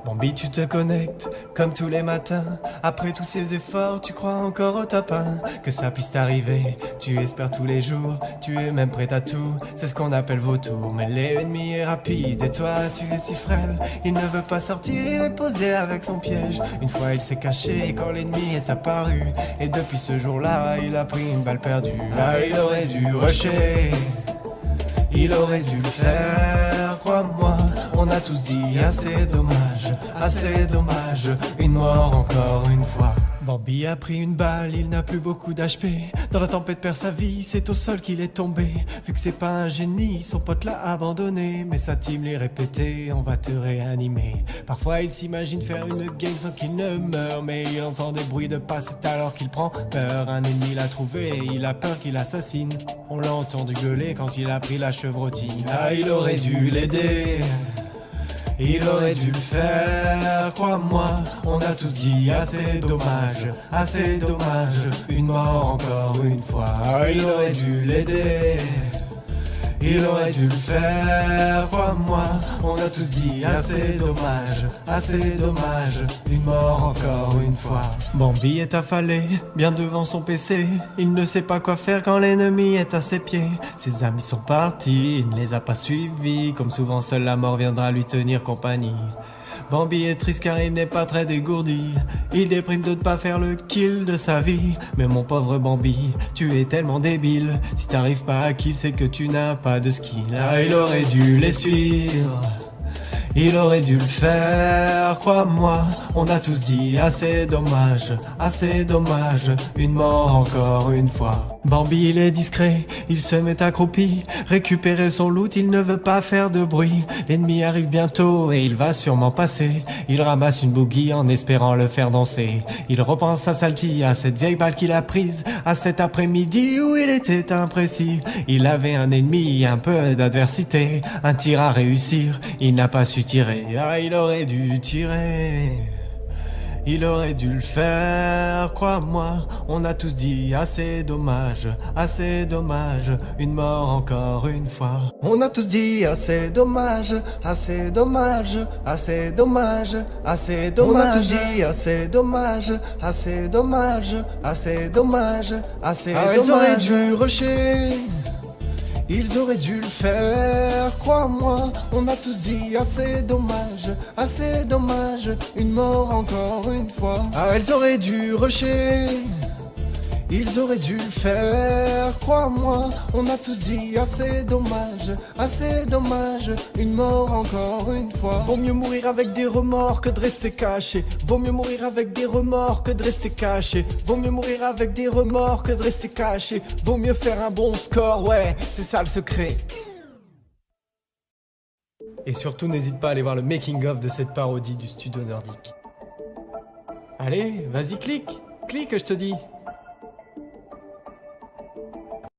Bambi, tu te connectes comme tous les matins. Après tous ces efforts, tu crois encore au top 1. Que ça puisse t'arriver, tu espères tous les jours. Tu es même prêt à tout, c'est ce qu'on appelle vautour. Mais l'ennemi est rapide et toi tu es si frêle. Il ne veut pas sortir, il est posé avec son piège. Une fois il s'est caché quand l'ennemi est apparu. Et depuis ce jour-là, il a pris une balle perdue. Là il aurait dû rusher, il aurait dû le faire, crois-moi. On a tous dit assez dommage, une mort encore une fois. Bambi a pris une balle, il n'a plus beaucoup d'HP. Dans la tempête perd sa vie, c'est au sol qu'il est tombé. Vu que c'est pas un génie, son pote l'a abandonné. Mais sa team lui répétait, on va te réanimer. Parfois il s'imagine faire une game sans qu'il ne meure. Mais il entend des bruits de pas, c'est alors qu'il prend peur. Un ennemi l'a trouvé et il a peur qu'il assassine. On l'a entendu gueuler quand il a pris la chevrotine. Ah, il aurait dû l'aider, il aurait dû le faire, crois-moi. On a tous dit assez dommage, une mort encore une fois. Ah, il aurait dû l'aider, il aurait dû le faire, crois-moi. On a tous dit assez dommage, une mort encore une fois. Bambi est affalé, bien devant son PC. Il ne sait pas quoi faire quand l'ennemi est à ses pieds. Ses amis sont partis, il ne les a pas suivis. Comme souvent, seule la mort viendra lui tenir compagnie. Bambi est triste car il n'est pas très dégourdi. Il déprime de ne pas faire le kill de sa vie. Mais mon pauvre Bambi, tu es tellement débile. Si t'arrives pas à kill, c'est que tu n'as pas de skill. Ah, il aurait dû les suivre, il aurait dû le faire, crois-moi. On a tous dit assez dommage, une mort encore une fois. Bambi il est discret, il se met accroupi. Récupérer son loot, il ne veut pas faire de bruit. L'ennemi arrive bientôt et il va sûrement passer. Il ramasse une bougie en espérant le faire danser. Il repense à Salty, à cette vieille balle qu'il a prise, à cet après-midi où il était imprécis. Il avait un ennemi, un peu d'adversité, un tir à réussir, il n'a pas su tirer. Ah, il aurait dû tirer, il aurait dû le faire, crois-moi. On a tous dit assez dommage, une mort encore une fois. On a tous dit assez dommage, On a tous dit assez dommage, Ah, ils auraient dû rusher, ils auraient dû le faire, crois-moi. On a tous dit assez dommage, une mort encore une fois. Ah, ils auraient dû rusher, ils auraient dû le faire, crois-moi. On a tous dit assez dommage, une mort encore une fois. Vaut mieux mourir avec des remords que de rester caché. Vaut mieux mourir avec des remords que de rester caché. Vaut mieux mourir avec des remords que de rester caché. Vaut mieux faire un bon score, ouais, c'est ça le secret. Et surtout n'hésite pas à aller voir le making of de cette parodie du studio nordique. Allez, vas-y clique, je te dis.